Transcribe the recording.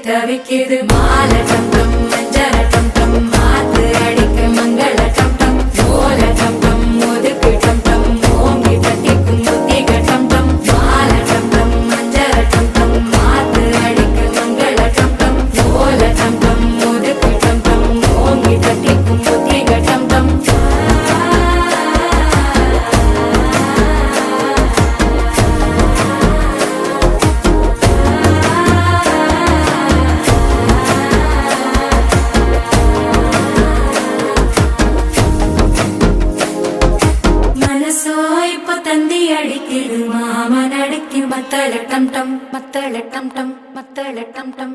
தவிக்குது மால டம் டம் மஞ்சள டம் டம் மாத்து அடிக்க மங்கள டம் டம் ஓல டம் டம் ஒதுக்கு டம் டம் ஓங்கி தட்டிக்கும் புத்திக டம் டம் மால டம் டம் மஞ்சள டம் டம் மாத்து அடிக்க மங்கள டம் டம் ஓல டம் டம் ஒதுக்கு டம் டம் ஓங்கி தட்டிக்கும் புத்திக டம் டம் தந்தி அடிக்குது மாமன் அடிக்கு மத்தள டம் டம் மத்தள டம் டம் மத்தள டம் டம்